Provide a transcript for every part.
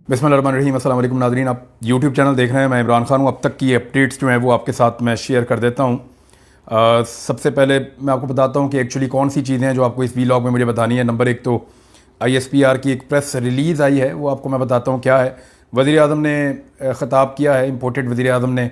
बिस्मिल्लाहिर्रहमानिर्रहीम। अस्सलाम वालेकुम नाज़रीन, आप यूट्यूब चैनल देख रहे हैं। मैं इमरान खान हूँ। अब तक की अपडेट्स जो हैं वो आपके साथ मैं शेयर कर देता हूँ। सबसे पहले मैं आपको बताता हूँ कि एक्चुअली कौन सी चीज़ें हैं जो आपको इस वीलॉग में मुझे बतानी है। नंबर एक तो ISPR की एक प्रेस रिलीज़ आई है, वो आपको मैं बताता हूँ क्या है। वज़ीर आज़म ने ख़िताब किया है, इम्पोर्टेड वज़ीर आज़म ने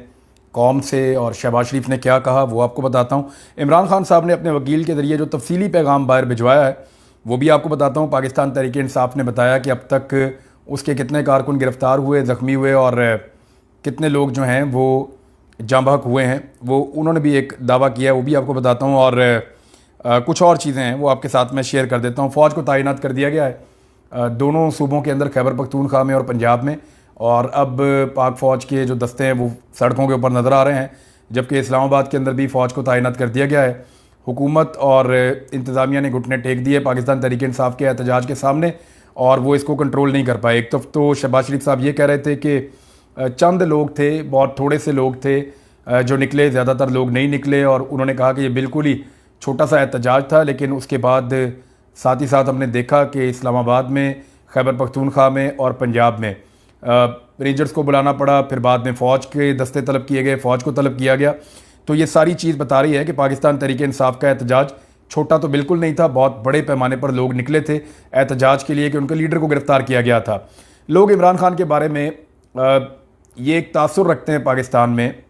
कौम से, और शहबाज शरीफ ने क्या कहा वो आपको बताता हूँ। इमरान खान साहब ने अपने वकील के ज़रिए जो तफसीली पैगाम बाहर भिजवाया है वो भी आपको बताता हूँ। पाकिस्तान तहरीक इंसाफ ने बताया कि अब तक उसके कितने कारकुन गिरफ़्तार हुए, ज़ख्मी हुए और कितने लोग जो हैं वो जाँ बहक हुए हैं, वो उन्होंने भी एक दावा किया है, वो भी आपको बताता हूँ। और कुछ और चीज़ें हैं वो आपके साथ मैं शेयर कर देता हूँ। फ़ौज को तैनात कर दिया गया है दोनों सूबों के अंदर, खैबर पख्तूनख्वा में और पंजाब में। और अब पाक फ़ौज के जो दस्ते हैं वो सड़कों के ऊपर नज़र आ रहे हैं, जबकि इस्लामाबाद के अंदर भी फ़ौज को तैनात कर दिया गया है। हुकूमत और इंतज़ामिया ने घुटने टेक दिए पाकिस्तान तहरीक इंसाफ के एहतजाज के सामने, और वो इसको कंट्रोल नहीं कर पाए। एक तरफ तो शहबाज शरीफ साहब ये कह रहे थे कि चंद लोग थे, बहुत थोड़े से लोग थे जो निकले, ज़्यादातर लोग नहीं निकले, और उन्होंने कहा कि ये बिल्कुल ही छोटा सा एहतजाज था। लेकिन उसके बाद साथ ही साथ हमने देखा कि इस्लामाबाद में, खैबर पख्तूनख्वा में और पंजाब में रेंजर्स को बुलाना पड़ा, फिर बाद में फ़ौज के दस्ते तलब किए गए, फ़ौज को तलब किया गया। तो ये सारी चीज़ बता रही है कि पाकिस्तान तहरीक इंसाफ का एहतजाज छोटा तो बिल्कुल नहीं था, बहुत बड़े पैमाने पर लोग निकले थे एहतजाज के लिए कि उनके लीडर को गिरफ़्तार किया गया था। लोग इमरान खान के बारे में ये एक तासुर रखते हैं पाकिस्तान में।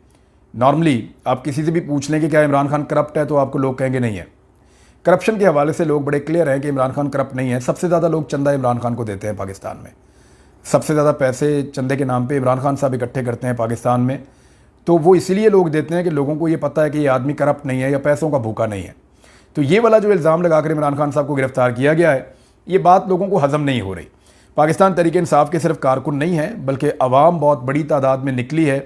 नॉर्मली आप किसी से भी पूछ लें कि क्या इमरान खान करप्ट है, तो आपको लोग कहेंगे नहीं है। करप्शन के हवाले से लोग बड़े क्लियर हैं कि इमरान खान करप्ट नहीं है। सबसे ज़्यादा लोग चंदा इमरान खान को देते हैं पाकिस्तान में, सबसे ज़्यादा पैसे चंदे के नाम पे इमरान खान साहब इकट्ठे करते हैं पाकिस्तान में। तो वो इसीलिए लोग देते हैं कि लोगों को ये पता है कि ये आदमी करप्ट नहीं है या पैसों का भूखा नहीं है। तो ये वाला जो इल्ज़ाम लगाकर इमरान खान साहब को गिरफ़्तार किया गया है, ये बात लोगों को हज़म नहीं हो रही। पाकिस्तान तहरीक इंसाफ के सिर्फ कारकुन नहीं है, बल्कि अवाम बहुत बड़ी तादाद में निकली है।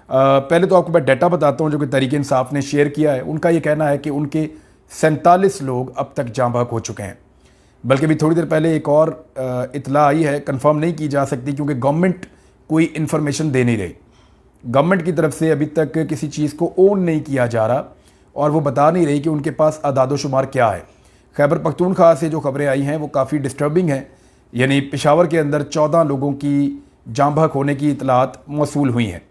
पहले तो आपको मैं डाटा बताता हूँ जो कि तहरीक इंसाफ ने शेयर किया है। उनका ये कहना है कि उनके 47 लोग अब तक जाँ बहक हो चुके हैं। बल्कि भी थोड़ी देर पहले एक और इतला आई है, कंफर्म नहीं की जा सकती क्योंकि गवर्नमेंट कोई इन्फॉर्मेशन दे नहीं रही। गवर्नमेंट की तरफ से अभी तक किसी चीज़ को ओन नहीं किया जा रहा, और वो बता नहीं रही कि उनके पास अदाद शुमार क्या है। खैबर पख्तूनख्वा से जो खबरें आई हैं वो काफ़ी डिस्टर्बिंग हैं। यानी पेशावर के अंदर 14 लोगों की जाँ बहक होने की इतलात मौसूल हुई हैं।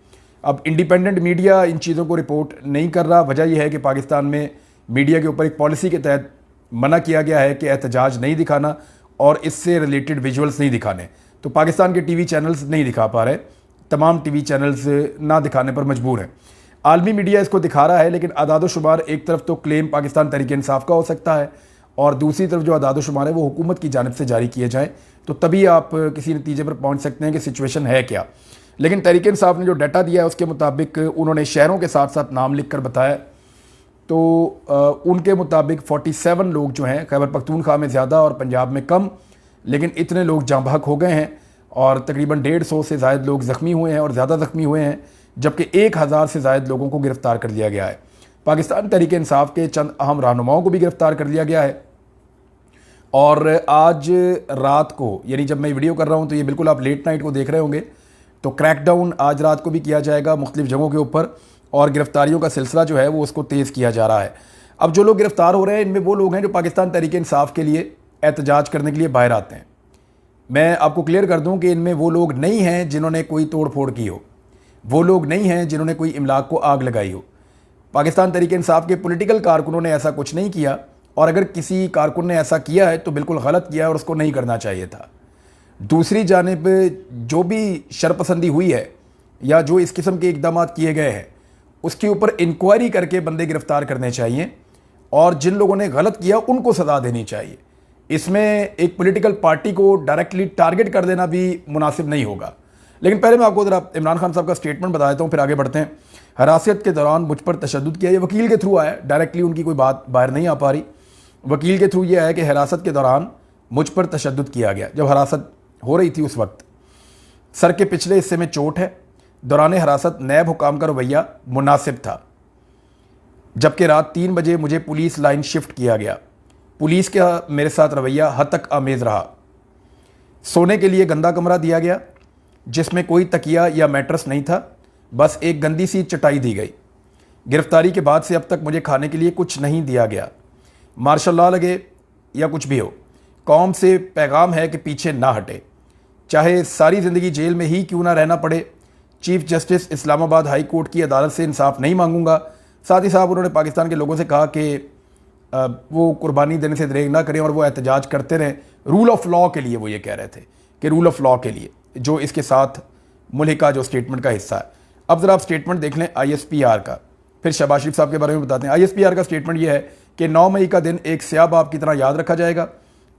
अब इंडिपेंडेंट मीडिया इन चीज़ों को रिपोर्ट नहीं कर रहा। वजह यह है कि पाकिस्तान में मीडिया के ऊपर एक पॉलिसी के तहत मना किया गया है कि एहतजाज नहीं दिखाना और इससे रिलेटेड विजुअल्स नहीं दिखाने। तो पाकिस्तान के टीवी चैनल्स नहीं दिखा पा रहे, तमाम टीवी चैनल्स ना दिखाने पर मजबूर हैं। आलमी मीडिया इसको दिखा रहा है, लेकिन अदाद शुमार एक तरफ तो क्लेम पाकिस्तान तहरीक इंसाफ का हो सकता है, और दूसरी तरफ जो अदाद शुमार है वो हुकूमत की जानिब से जारी किए जाएँ, तो तभी आप किसी नतीजे पर पहुँच सकते हैं कि सिचुएशन है क्या। लेकिन तहरीक इंसाफ ने जो डाटा दिया है उसके मुताबिक उन्होंने शहरों के साथ साथ नाम लिख कर बताया। तो उनके मुताबिक 47 लोग जो हैं, खैबर पख्तूनख्वा में ज़्यादा और पंजाब में कम, लेकिन इतने लोग जाँ बहक हो गए हैं, और तकरीबन 150 से ज़ायद लोग ज़ख्मी हुए हैं और ज़्यादा ज़ख्मी हुए हैं, जबकि 1000 से ज़ायद लोगों को गिरफ़्तार कर लिया गया है। पाकिस्तान तहरीक इंसाफ के चंद अहम रहनुमाओं को भी गिरफ़्तार कर लिया गया है। और आज रात को, यानी जब मैं वीडियो कर रहा हूँ तो ये बिल्कुल आप लेट नाइट को देख रहे होंगे, तो क्रैकडाउन आज रात को भी किया जाएगा मुख्तलिफ जगहों के ऊपर, और गिरफ़्तारियों का सिलसिला जो है वो उसको तेज़ किया जा रहा है। अब जो लोग गिरफ़्तार हो रहे हैं इनमें वो लोग हैं जो पाकिस्तान तहरीक इंसाफ के लिए एहतजाज करने के लिए बाहर आते हैं। मैं आपको क्लियर कर दूं कि इनमें वो लोग नहीं हैं जिन्होंने कोई तोड़ फोड़ की हो, वो लोग नहीं हैं जिन्होंने कोई इमलाक को आग लगाई हो। पाकिस्तान तहरीक इंसाफ के पॉलिटिकल कारकुनों ने ऐसा कुछ नहीं किया, और अगर किसी कारकुन ने ऐसा किया है तो बिल्कुल गलत किया है और उसको नहीं करना चाहिए था। दूसरी जानिब जो भी शरपसंदी हुई है या जो इस किस्म के इकदाम किए गए हैं उसके ऊपर इंक्वायरी करके बंदे गिरफ़्तार करने चाहिए, और जिन लोगों ने गलत किया उनको सज़ा देनी चाहिए। इसमें एक पॉलिटिकल पार्टी को डायरेक्टली टारगेट कर देना भी मुनासिब नहीं होगा। लेकिन पहले मैं आपको ज़रा इमरान खान साहब का स्टेटमेंट बता देता हूँ, फिर आगे बढ़ते हैं। हिरासत के दौरान मुझ पर तशद्दुद किया, ये वकील के थ्रू आया, डायरेक्टली उनकी कोई बात बाहर नहीं आ पा रही। वकील के थ्रू ये है कि हिरासत के दौरान मुझ पर तशद्दुद किया गया। जब हिरासत हो रही थी उस वक्त सर के पिछले हिस्से में चोट है, दौरान हिरासत नैब हुकाम का रवैया मुनासिब था, जबकि रात 3 बजे मुझे पुलिस लाइन शिफ्ट किया गया। पुलिस का मेरे साथ रवैया हद तक आमेज़ रहा। सोने के लिए गंदा कमरा दिया गया जिसमें कोई तकिया या मैट्रेस नहीं था, बस एक गंदी सी चटाई दी गई। गिरफ्तारी के बाद से अब तक मुझे खाने के लिए कुछ नहीं दिया गया। मार्शल लॉ लगे या कुछ भी हो, कौम से पैगाम है कि पीछे ना हटे। चाहे सारी ज़िंदगी जेल में ही क्यों ना रहना पड़े। Chief justice Islamabad high court की अदालत से इंसाफ नहीं मांगूंगा। साथ ही साहब उन्होंने पाकिस्तान के लोगों से कहा कि वो कुर्बानी देने से दरेग ना करें और वो एहतजाज करते रहें रूल ऑफ लॉ के लिए। वो ये कह रहे थे कि रूल ऑफ लॉ के लिए, जो इसके साथ मुल्हिका जो स्टेटमेंट का हिस्सा है। अब ज़रा आप स्टेटमेंट देख लें ISPR का, फिर शहबाज शरीफ साहब के बारे में बताते हैं। ISPR का स्टेटमेंट ये है कि 9 मई का दिन एक स्याह बाब की तरह याद रखा जाएगा।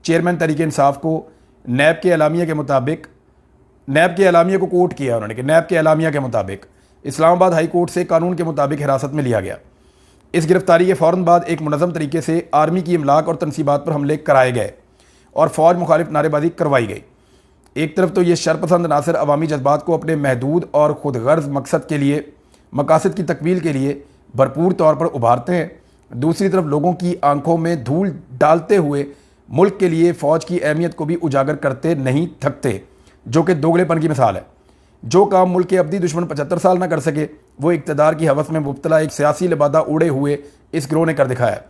चेयरमैन तहरीक इंसाफ को नैब के एलामिया के मुताबिक, नैब के एलामिया को कोट किया उन्होंने कि नैब के एलामिया के मुताबिक इस्लामाबाद हाई कोर्ट से कानून के मुताबिक हिरासत में लिया गया। इस गिरफ्तारी के फ़ौरन बाद एक मुनज़्ज़म तरीके से आर्मी की इमलाक और तनसीबात पर हमले कराए गए और फ़ौज मुखालिफ नारेबाजी करवाई गई। एक तरफ तो ये शरपसंद नासिर अवामी जज्बात को अपने महदूद और खुद गर्ज मकसद के लिए, मकासद की तकमील के लिए भरपूर तौर पर उभारते हैं, दूसरी तरफ लोगों की आंखों में धूल डालते हुए मुल्क के लिए फ़ौज की अहमियत को भी उजागर करते नहीं थकते, जो कि दोगलेपन की मिसाल है। जो काम मुल्क के अब्दी दुश्मन 75 साल ना कर सके, वो इक़्तिदार की हवस में मुब्तला एक सियासी लिबादा उड़े हुए इस गिरोह ने कर दिखाया।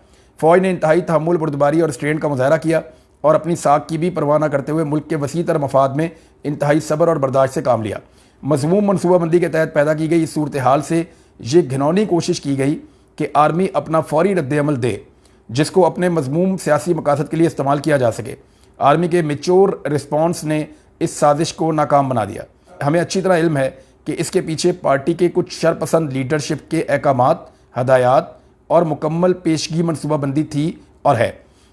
फ़ौज ने इंतहाई तहम्मुल, बुर्दबारी और स्ट्रेन का मुजाहरा किया और अपनी साख की भी परवाह न करते हुए मुल्क के वसी तर मफाद में इंतहाई सब्र और बर्दाश्त से काम लिया। मज़मूम मनसूबाबंदी के तहत पैदा की गई इस सूरत हाल से ये घिनौनी कोशिश की गई कि आर्मी अपना फौरी रद्द-ए-अमल दे, जिसको अपने मज़मूम सियासी मकासद के लिए इस्तेमाल किया जा सके। आर्मी के मेच्योर रिस्पॉन्स ने इस साजिश को नाकाम बना दिया। हमें अच्छी तरह इल्म है कि इसके पीछे पार्टी के कुछ शरपसंद लीडरशिप के अहकामात, हदायत और मुकम्मल पेशगी मनसूबाबंदी थी और है।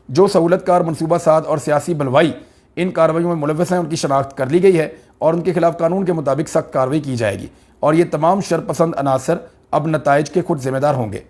जो सहूलतकार मनसूबा साद और सियासी बलवाई इन कार्रवाइयों में मुलव्वस हैं, उनकी शनाख्त कर ली गई है और उनके खिलाफ कानून के मुताबिक सख्त कार्रवाई की जाएगी और ये तमाम शरपसंद अनासर अब नताइज के खुद जिम्मेदार होंगे।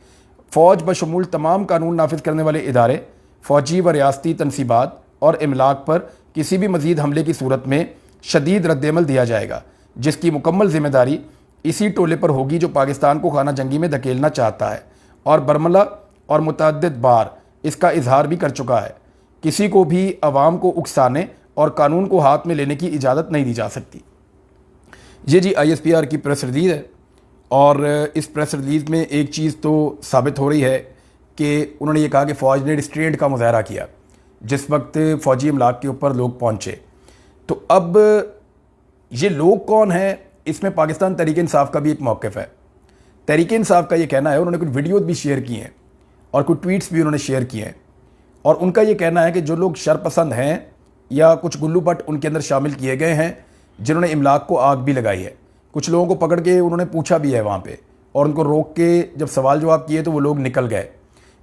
फ़ौज बशमूल तमाम कानून नाफिज करने वाले इदारे, फ़ौजी व रियासती तनसीबात और इमलाक पर किसी भी मज़ीद हमले की सूरत में शदीद रद्द-ए-अमल दिया जाएगा, जिसकी मुकम्मल जिम्मेदारी इसी टोले पर होगी जो पाकिस्तान को खाना जंगी में धकेलना चाहता है और बरमला और मुतअद्दिद बार इसका इजहार भी कर चुका है। किसी को भी अवाम को उकसाने और कानून को हाथ में लेने की इजाज़त नहीं दी जा सकती। ये जी ISPR की प्रेस रिलीज़ है और इस प्रेस रिलीज़ में एक चीज़ तो साबित हो रही है कि उन्होंने ये कहा कि फ़ौज ने रिस्ट्रेंट का मुजाहरा किया जिस वक्त फ़ौजी इमलाक के ऊपर लोग पहुँचे। तो अब ये लोग कौन हैं, इसमें पाकिस्तान तहरीक इंसाफ का भी एक मौक़िफ़ है। तहरीक इंसाफ का ये कहना है, उन्होंने कुछ वीडियोज़ भी शेयर किए हैं और कुछ ट्वीट्स भी उन्होंने शेयर किए हैं और उनका ये कहना है कि जो लोग शरपसंद हैं या कुछ गुल्लू बट उनके अंदर शामिल किए गए हैं, जिन्होंने इमलाक को आग भी लगाई है। कुछ लोगों को पकड़ के उन्होंने पूछा भी है वहाँ पे और उनको रोक के जब सवाल जवाब किए तो वो लोग निकल गए।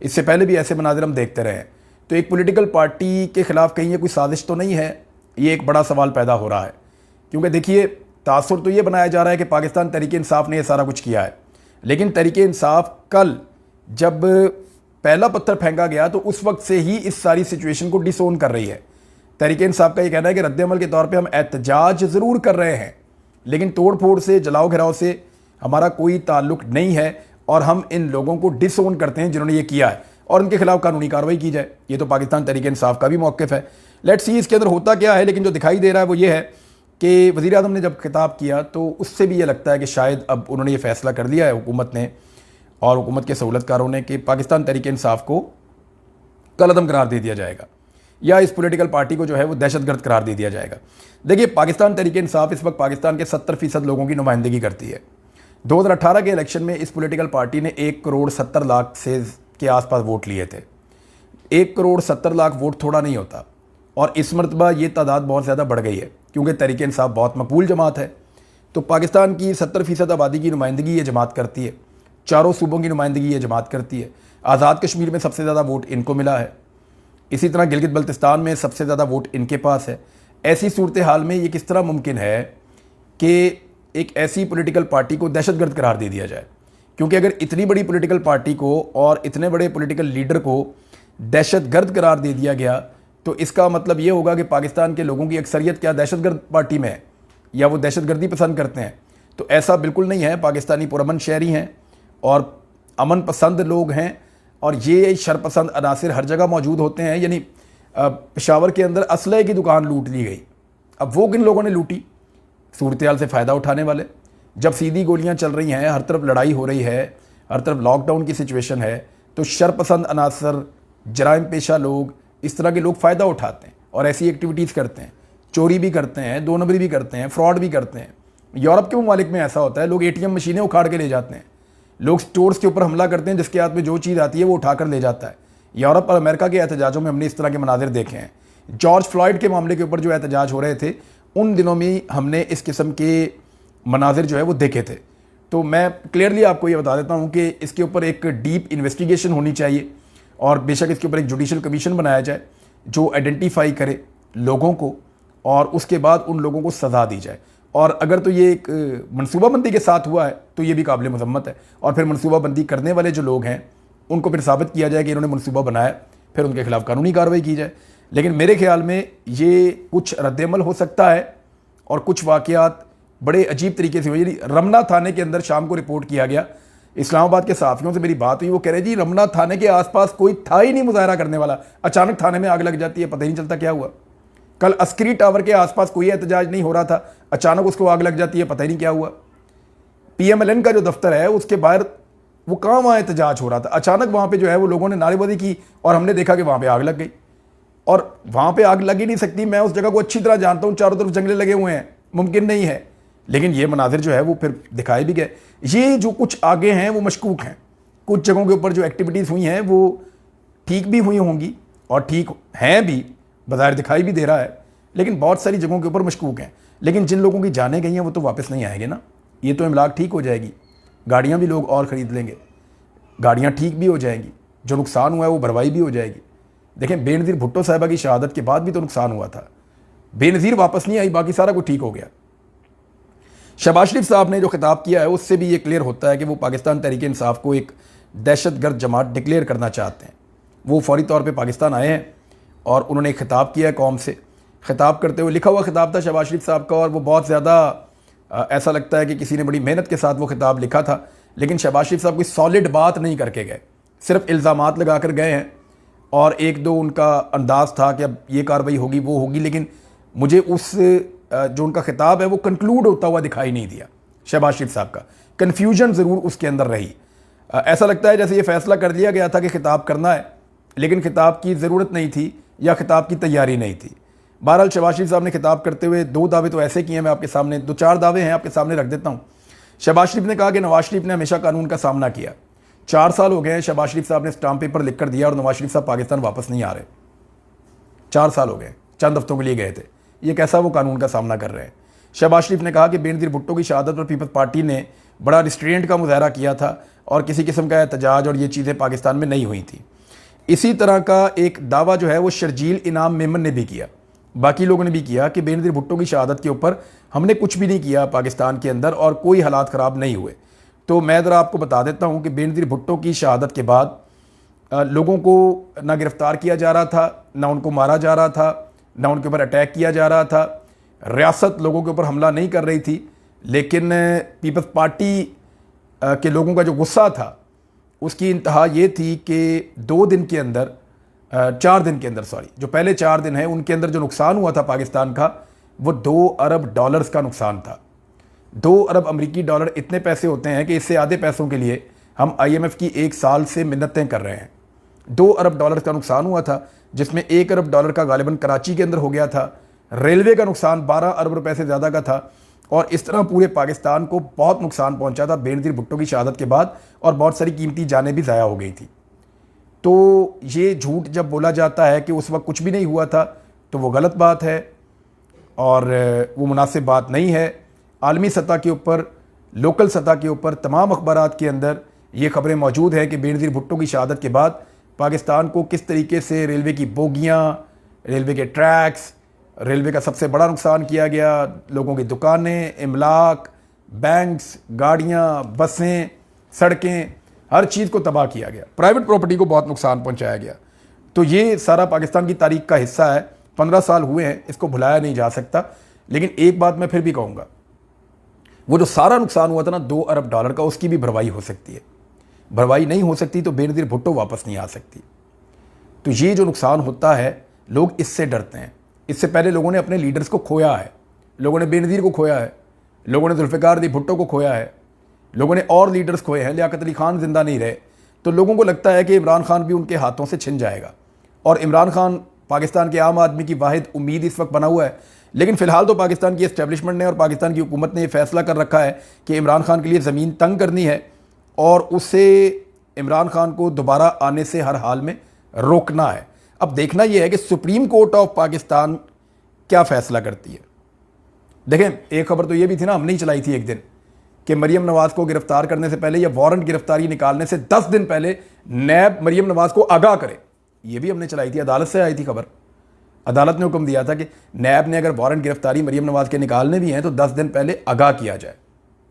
इससे पहले भी ऐसे मनाज़िर हम देखते रहे हैं। तो एक पॉलिटिकल पार्टी के ख़िलाफ़ कहीं ये कोई साजिश तो नहीं है, ये एक बड़ा सवाल पैदा हो रहा है। क्योंकि देखिए, तासुर तो ये बनाया जा रहा है कि पाकिस्तान तहरीक इंसाफ ने ये सारा कुछ किया है, लेकिन तहरीक इंसाफ कल जब पहला पत्थर फेंका गया तो उस वक्त से ही इस सारी सिचुएशन को डिसोन कर रही है। तहरीक इंसाफ का ये कहना है कि रद्द-ए-अमल के तौर पे हम एहतजाज ज़रूर कर रहे हैं, लेकिन तोड़ फोड़ से, जलाओ घिराव से हमारा कोई ताल्लुक नहीं है और हम इन लोगों को डिसोन करते हैं जिन्होंने ये किया है और उनके खिलाफ कानूनी कार्रवाई की जाए। ये तो पाकिस्तान तहरीक इंसाफ का भी मौक़िफ़ है। लेट्स सी इसके अंदर होता क्या है, लेकिन जो दिखाई दे रहा है वो ये है कि वज़ीर आज़म ने जब खिताब किया तो उससे भी ये लगता है कि शायद अब उन्होंने ये फ़ैसला कर लिया है हुकूमत ने और हुकूमत के सहूलतकारों ने कि पाकिस्तान तहरीक इंसाफ को कलअदम करार दे दिया जाएगा या इस पॉलिटिकल पार्टी को जो है वो दहशतगर्द करार दे दिया जाएगा। देखिए, पाकिस्तान तहरीक इंसाफ इस वक्त पाकिस्तान के 70% लोगों की नुमाइंदगी करती है। 2018 के इलेक्शन में इस पॉलिटिकल पार्टी ने 1,70,00,000 से के आसपास वोट लिए थे। 1,70,00,000 वोट थोड़ा नहीं होता और इस मरतबा ये तादाद बहुत ज़्यादा बढ़ गई है क्योंकि तहरीक इंसाफ बहुत मकबूल जमात है। तो पाकिस्तान की 70% आबादी की नुमाइंदगी ये जमात करती है, चारों सूबों की नुमाइंदगी ये जमात करती है। आज़ाद कश्मीर में सबसे ज़्यादा वोट इनको मिला है, इसी तरह गिलगित बल्तिस्तान में सबसे ज़्यादा वोट इनके पास है। ऐसी सूरत हाल में ये किस तरह मुमकिन है कि एक ऐसी पॉलिटिकल पार्टी को दहशतगर्द करार दे दिया जाए? क्योंकि अगर इतनी बड़ी पॉलिटिकल पार्टी को और इतने बड़े पॉलिटिकल लीडर को दहशतगर्द करार दे दिया गया तो इसका मतलब ये होगा कि पाकिस्तान के लोगों की अक्सरियत क्या दहशतगर्द पार्टी में है या वो दहशतगर्दी पसंद करते हैं। तो ऐसा बिल्कुल नहीं है। पाकिस्तानी पुरअमन शहरी हैं और अमन पसंद लोग हैं और ये शरपसंद अनासिर हर जगह मौजूद होते हैं। यानी पेशावर के अंदर असलहे की दुकान लूट ली गई। अब वो किन लोगों ने लूटी? सूरत-ए-हाल से फ़ायदा उठाने वाले। जब सीधी गोलियां चल रही हैं, हर तरफ लड़ाई हो रही है, हर तरफ लॉकडाउन की सिचुएशन है, तो शरपसंद अनासर, जराइम पेशा लोग, इस तरह के लोग फ़ायदा उठाते हैं और ऐसी एक्टिविटीज़ करते हैं। चोरी भी करते हैं, दो नंबरी भी करते हैं, फ्रॉड भी करते हैं। यूरोप के ममालिक में ऐसा होता है, लोग एटीएम मशीनें उखाड़ के ले जाते हैं, लोग स्टोर्स के ऊपर हमला करते हैं, जिसके हाथ में जो चीज़ आती है वो उठाकर ले जाता है। यूरोप और अमेरिका के एहतजाजों में हमने इस तरह के मनाजिर देखे हैं। जॉर्ज फ्लॉयड के मामले के ऊपर जो एहतजाज हो रहे थे, उन दिनों में हमने इस किस्म के मनाजिर जो है वो देखे थे। तो मैं क्लियरली आपको ये बता देता हूँ कि इसके ऊपर एक डीप इन्वेस्टिगेशन होनी चाहिए और बेशक इसके ऊपर एक जुडिशल कमीशन बनाया जाए जो आइडेंटिफाई करे लोगों को और उसके बाद उन लोगों को सज़ा दी जाए। और अगर तो ये एक मनसूबाबंदी के साथ हुआ है तो ये भी काबिल मजम्मत है, और फिर मनसूबाबंदी करने वाले जो लोग हैं उनको फिर साबित किया जाए कि इन्होंने मनसूबा बनाया, फिर उनके खिलाफ कानूनी कार्रवाई की जाए। लेकिन मेरे ख्याल में ये कुछ रद्दमल हो सकता है और कुछ वाक़यात बड़े अजीब तरीके से हुए। रमना थाने के अंदर शाम को रिपोर्ट किया गया, इस्लामाबाद के सहाफ़ियों से मेरी बात हुई, वो कह रहे जी रमना थाने के आसपास कोई था ही नहीं मुजाहरा करने वाला, अचानक थाने में आग लग जाती है, पता ही नहीं चलता क्या हुआ। कल अस्करी टावर के आसपास कोई एहतजाज नहीं हो रहा था, अचानक उसको आग लग जाती है, पता ही नहीं क्या हुआ। PMLN का जो दफ्तर है उसके बाहर वो कहाँ वहाँ एहतजाज हो रहा था, अचानक वहाँ पे जो है वो लोगों ने नारेबाजी की और हमने देखा कि वहाँ पे आग लग गई। और वहाँ पे आग लग ही नहीं सकती, मैं उस जगह को अच्छी तरह जानता हूँ, चारों तरफ जंगले लगे हुए हैं, मुमकिन नहीं है। लेकिन ये मनाजिर जो है वो फिर दिखाए भी गए। ये जो कुछ आगे हैं वो मशकूक हैं, कुछ जगहों के ऊपर जो एक्टिविटीज़ हुई हैं वो ठीक भी हुई होंगी और ठीक हैं भी, बाज़ाहिर दिखाई भी दे रहा है, लेकिन बहुत सारी जगहों के ऊपर मशकूक हैं। लेकिन जिन लोगों की जाने गई हैं वो तो वापस नहीं आएंगे ना। ये तो इमलाक ठीक हो जाएगी, गाड़ियाँ भी लोग और ख़रीद लेंगे, गाड़ियाँ ठीक भी हो जाएंगी, जो नुकसान हुआ है वो भरवाई भी हो जाएगी। देखें, बेनज़ीर भुट्टो साहिबा की शहादत के बाद भी तो नुकसान हुआ था, बेनज़ीर वापस नहीं आई, बाकी सारा कुछ ठीक हो गया। शहबाज शरीफ साहब ने जो खिताब किया है उससे भी ये क्लियर होता है कि वो पाकिस्तान तहरीक इंसाफ को एक दहशतगर्द जमात डिक्लेयर करना चाहते हैं। वो फौरी तौर पे पाकिस्तान आए हैं और उन्होंने एक खिताब किया है कौम से। खिताब करते हुए लिखा हुआ खिताब था शहबाज शरीफ साहब का, और वो बहुत ज़्यादा ऐसा लगता है कि किसी ने बड़ी मेहनत के साथ वो खिताब लिखा था। लेकिन शहबाज शरीफ साहब कोई सॉलिड बात नहीं करके गए, सिर्फ इल्ज़ामात लगा कर गए हैं और एक दो उनका अंदाज़ था कि अब ये कार्रवाई होगी वो होगी, लेकिन मुझे उस जो उनका खिताब है वो कंक्लूड होता हुआ दिखाई नहीं दिया। शहबाज शरीफ साहब का कन्फ्यूजन ज़रूर उसके अंदर रही। ऐसा लगता है जैसे ये फ़ैसला कर लिया गया था कि खिताब करना है, लेकिन खिताब की ज़रूरत नहीं थी या खिताब की तैयारी नहीं थी। बहरहाल शहबाज शरीफ साहब ने खिताब करते हुए दो दावे तो ऐसे किए हैं, मैं आपके सामने दो चार दावे हैं आपके सामने रख देता हूँ। शहबाज शरीफ ने कहा कि नवाज शरीफ ने हमेशा कानून का सामना किया, 4 साल हो गए हैं शहबाज शरीफ साहब ने स्टाम्प पेपर लिख कर दिया और नवाज शरीफ साहब पाकिस्तान वापस नहीं आ रहे। 4 साल हो गए, चंद हफ्तों के लिए गए थे, ये कैसा वो कानून का सामना कर रहे हैं। शहबाज शरीफ ने कहा कि बेनज़ीर भुट्टो की शहादत पर पीपल्स पार्टी ने बड़ा रिस्ट्रेंट का मुजाहरा किया था और किसी किस्म का एहतजाज और ये चीज़ें पाकिस्तान में नहीं हुई थी। इसी तरह का एक दावा जो है वो शर्जील इनाम मेमन ने भी किया, बाकी लोगों ने भी किया कि बेनज़ीर भुट्टो की शहादत के ऊपर हमने कुछ भी नहीं किया पाकिस्तान के अंदर और कोई हालात ख़राब नहीं हुए। तो मैं ज़रा आपको बता देता हूँ कि बेनज़ीर भुट्टो की शहादत के बाद लोगों को ना गिरफ़्तार किया जा रहा था, ना उनको मारा जा रहा था, ना उनके ऊपर अटैक किया जा रहा था, रियासत लोगों के ऊपर हमला नहीं कर रही थी। लेकिन पीपल्स पार्टी के लोगों का जो गुस्सा था उसकी इंतहा ये थी कि 2 दिन के अंदर 4 दिन के अंदर जो पहले 4 दिन हैं उनके अंदर जो नुकसान हुआ था पाकिस्तान का वो $2 अरब का नुकसान था। 2 अरब अमरीकी डॉलर इतने पैसे होते हैं कि इससे आधे पैसों के लिए हम IMF की 1 साल से मिन्नतें कर रहे हैं। $2 अरब का नुकसान हुआ था, जिसमें $1 अरब का गालिबन कराची के अंदर हो गया था। रेलवे का नुकसान 12 अरब रुपए से ज़्यादा का था और इस तरह पूरे पाकिस्तान को बहुत नुकसान पहुंचा था बेनज़ीर भुट्टो की शहादत के बाद, और बहुत सारी कीमती जानें भी ज़ाया हो गई थी। तो ये झूठ जब बोला जाता है कि उस वक्त कुछ भी नहीं हुआ था तो वो गलत बात है और वो मुनासिब बात नहीं है। आलमी सतह के ऊपर, लोकल सतह के ऊपर तमाम अखबारात के अंदर ये खबरें मौजूद हैं कि बेनज़ीर भुट्टो की शहादत के बाद पाकिस्तान को किस तरीके से रेलवे की बोगियाँ, रेलवे के ट्रैक्स, रेलवे का सबसे बड़ा नुकसान किया गया, लोगों की दुकानें, इमलाक, बैंक्स, गाड़ियाँ, बसें, सड़कें, हर चीज़ को तबाह किया गया, प्राइवेट प्रॉपर्टी को बहुत नुकसान पहुंचाया गया। तो ये सारा पाकिस्तान की तारीख का हिस्सा है, 15 साल हुए हैं, इसको भुलाया नहीं जा सकता। लेकिन एक बात मैं फिर भी कहूँगा, वो जो सारा नुकसान हुआ था ना $2 अरब का, उसकी भी भरवाई हो सकती है। भरवाई नहीं हो सकती तो बेनज़ीर भुट्टो वापस नहीं आ सकती। तो ये जो नुकसान होता है लोग इससे डरते हैं। इससे पहले लोगों ने अपने लीडर्स को खोया है, लोगों ने बेनज़ीर को खोया है, लोगों ने जुल्फ़िकार अली भुट्टो को खोया है, लोगों ने और लीडर्स खोए हैं, लियाकत अली खान जिंदा नहीं रहे। तो लोगों को लगता है कि इमरान खान भी उनके हाथों से छिन जाएगा, और इमरान खान पाकिस्तान के आम आदमी की वाहिद उम्मीद इस वक्त बना हुआ है। लेकिन फ़िलहाल तो पाकिस्तान की इस्टेब्लिशमेंट ने और पाकिस्तान की हुकूमत ने यह फैसला कर रखा है कि इमरान खान के लिए ज़मीन तंग करनी है और उसे इमरान खान को दोबारा आने से हर हाल में रोकना है। अब देखना यह है कि सुप्रीम कोर्ट ऑफ पाकिस्तान क्या फ़ैसला करती है। देखें, एक खबर तो ये भी थी ना, हमने ही चलाई थी एक दिन, कि मरीम नवाज़ को गिरफ्तार करने से पहले या वारंट गिरफ्तारी निकालने से 10 दिन पहले नैब मरीम नवाज़ को आगाह करे। ये भी हमने चलाई थी, अदालत से आई थी खबर। अदालत ने हुक्म दिया था कि नैब ने अगर वारंट गिरफ्तारी मरीम नवाज़ के निकालने भी हैं तो 10 दिन पहले आगाह किया जाए।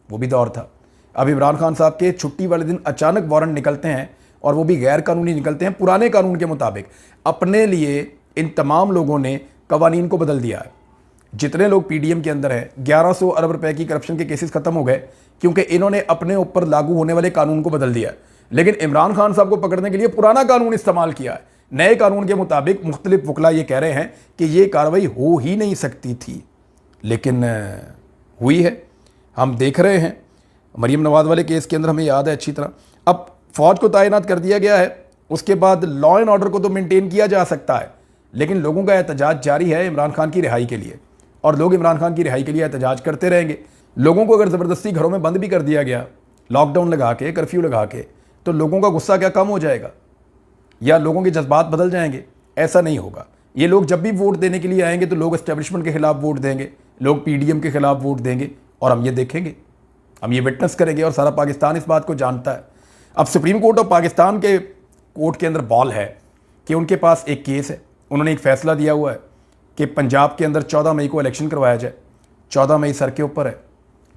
वो भी दौर था। अब इमरान खान साहब के छुट्टी वाले दिन अचानक वारंट निकलते हैं और वो भी गैर कानूनी निकलते हैं, पुराने कानून के मुताबिक। अपने लिए इन तमाम लोगों ने कवानीन को बदल दिया है। जितने लोग पीडीएम के अंदर हैं, 1100 अरब रुपए की करप्शन के केसेस खत्म हो गए क्योंकि इन्होंने अपने ऊपर लागू होने वाले कानून को बदल दिया। लेकिन इमरान खान साहब को पकड़ने के लिए पुराना कानून इस्तेमाल किया है। नए कानून के मुताबिक मुख्तलिफ वकला ये कह रहे हैं कि ये कार्रवाई हो ही नहीं सकती थी, लेकिन हुई है। हम देख रहे हैं मरीम नवाज़ वाले केस के अंदर, हमें याद है अच्छी तरह। अब फौज को तैनात कर दिया गया है, उसके बाद लॉ एंड ऑर्डर को तो मेंटेन किया जा सकता है, लेकिन लोगों का एहतजाज जारी है इमरान खान की रिहाई के लिए, और लोग इमरान खान की रिहाई के लिए एहतजाज करते रहेंगे। लोगों को अगर ज़बरदस्ती घरों में बंद भी कर दिया गया, लॉकडाउन लगा के, कर्फ्यू लगा के, तो लोगों का गुस्सा क्या कम हो जाएगा या लोगों के जज्बात बदल जाएंगे? ऐसा नहीं होगा। ये लोग जब भी वोट देने के लिए आएंगे तो लोग एस्टेब्लिशमेंट के खिलाफ वोट देंगे, लोग पीडीएम के खिलाफ वोट देंगे, और हम ये देखेंगे, हम ये विटनेस करेंगे, और सारा पाकिस्तान इस बात को जानता है। अब सुप्रीम कोर्ट ऑफ पाकिस्तान के कोर्ट के अंदर बॉल है कि उनके पास एक केस है। उन्होंने एक फ़ैसला दिया हुआ है कि पंजाब के अंदर 14 मई को इलेक्शन करवाया जाए। 14 मई सर के ऊपर है,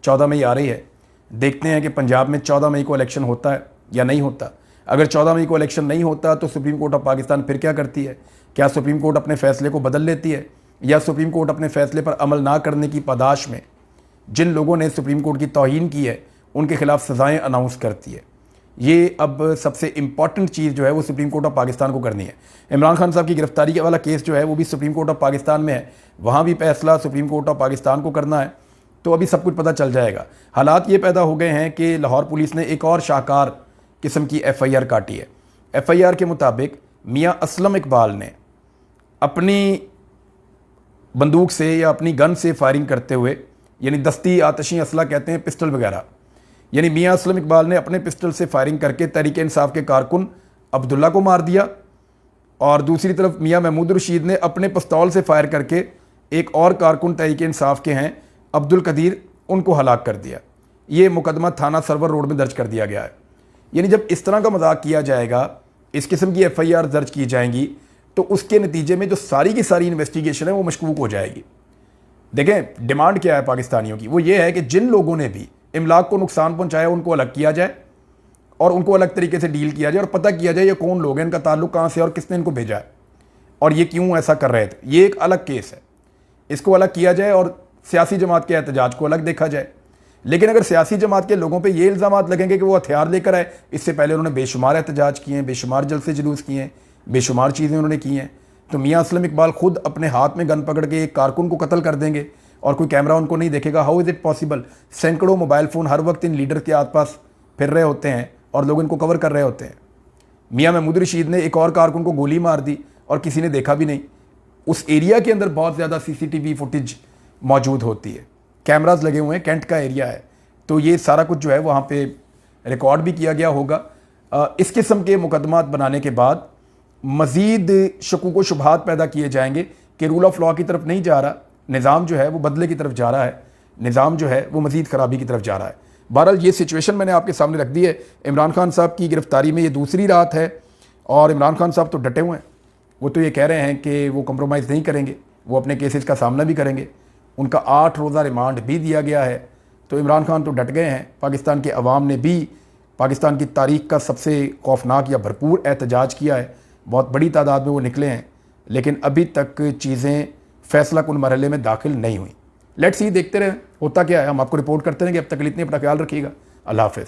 14 मई आ रही है। देखते हैं कि पंजाब में 14 मई को इलेक्शन होता है या नहीं होता। अगर 14 मई को इलेक्शन नहीं होता तो सुप्रीम कोर्ट ऑफ पाकिस्तान फिर क्या करती है? क्या सुप्रीम कोर्ट अपने फ़ैसले को बदल लेती है, या सुप्रीम कोर्ट अपने फ़ैसले पर अमल ना करने की पादाश में जिन लोगों ने सुप्रीम कोर्ट की तौहीन की है उनके खिलाफ सज़ाएँ अनाउंस करती है? ये अब सबसे इम्पॉर्टेंट चीज़ जो है वो सुप्रीम कोर्ट ऑफ पाकिस्तान को करनी है। इमरान खान साहब की गिरफ्तारी के वाला केस जो है वो भी सुप्रीम कोर्ट ऑफ पाकिस्तान में है, वहाँ भी फैसला सुप्रीम कोर्ट ऑफ पाकिस्तान को करना है। तो अभी सब कुछ पता चल जाएगा। हालात ये पैदा हो गए हैं कि लाहौर पुलिस ने एक और शाहकार किस्म की FIR काटी है। FIR के मुताबिक मियाँ असलम इकबाल ने अपनी बंदूक से या अपनी गन से फायरिंग करते हुए, यानी दस्ती आतशी असला कहते हैं, पिस्टल वगैरह, यानी मियाँ असलम इकबाल ने अपने पिस्टल से फायरिंग करके तहरीक इंसाफ के कारकुन अब्दुल्ला को मार दिया, और दूसरी तरफ मियाँ महमूद रशीद ने अपने पिस्तौल से फायर करके एक और कारकुन तहरीक इंसाफ के हैं अब्दुल कदीर, उनको हलाक कर दिया। ये मुकदमा थाना सरवर रोड में दर्ज कर दिया गया है। यानी जब इस तरह का मजाक किया जाएगा, इस किस्म की FIR दर्ज की जाएंगी, तो उसके नतीजे में जो सारी की सारी इन्वेस्टिगेशन है वो मशकूक हो जाएगी। देखें, डिमांड क्या है पाकिस्तानियों की? वो ये है कि जिन लोगों ने भी इमलाक को नुकसान पहुंचाया उनको अलग किया जाए और उनको अलग तरीके से डील किया जाए, और पता किया जाए ये कौन लोग हैं, इनका ताल्लुक कहाँ से और किसने इनको भेजा है और ये क्यों ऐसा कर रहे थे। ये एक अलग केस है, इसको अलग किया जाए और सियासी जमात के एहतजाज को अलग देखा जाए। लेकिन अगर सियासी जमात के लोगों पे ये इल्ज़ामात लगेंगे कि वो हथियार लेकर आए, इससे पहले उन्होंने बेशुमार एहतजाज किए हैं, बेशुमार जलसे जुलूस किए हैं, बेशुमार चीज़ें उन्होंने की हैं, तो मियाँ असलम इकबाल खुद अपने हाथ में गन पकड़ के एक कारकुन को कत्ल कर देंगे और कोई कैमरा उनको नहीं देखेगा? How is it possible? सैकड़ों मोबाइल फ़ोन हर वक्त इन लीडर के आसपास फिर रहे होते हैं और लोग इनको कवर कर रहे होते हैं। मियाँ महमूद रशीद ने एक और कारकुन को गोली मार दी और किसी ने देखा भी नहीं। उस एरिया के अंदर बहुत ज़्यादा CCTV फुटेज मौजूद होती है, कैमराज लगे हुए हैं, कैंट का एरिया है, तो ये सारा कुछ जो है वहाँ पे रिकॉर्ड भी किया गया होगा। इस किस्म के मुकदमात बनाने के बाद मज़ीद शकूक व शुबहात पैदा किए जाएंगे कि रूल ऑफ लॉ की तरफ नहीं जा रहा, निज़ाम जो है वो बदले की तरफ जा रहा है, निज़ाम जो है वो मज़ीद ख़राबी की तरफ जा रहा है। बहरहाल ये सिचुएशन मैंने आपके सामने रख दी है। इमरान खान साहब की गिरफ्तारी में ये दूसरी रात है और इमरान खान साहब तो डटे हुए हैं। वो तो ये कह रहे हैं कि वो कंप्रोमाइज़ नहीं करेंगे, वो अपने केसेस का सामना भी करेंगे। उनका 8 रोज़ा रिमांड भी दिया गया है। तो इमरान खान तो डट गए हैं। पाकिस्तान के अवाम ने भी पाकिस्तान की तारीख़ का सबसे खौफनाक या भरपूर एहतजाज किया है, बहुत बड़ी तादाद में वो निकले हैं, लेकिन अभी तक चीज़ें फ़ैसला कुन मरहले में दाखिल नहीं हुई। लेट्स सी, देखते रहें होता क्या है। हम आपको रिपोर्ट करते रहेंगे। अब तक इतने अपना ख्याल रखिएगा। अल्लाह हाफ़िज़।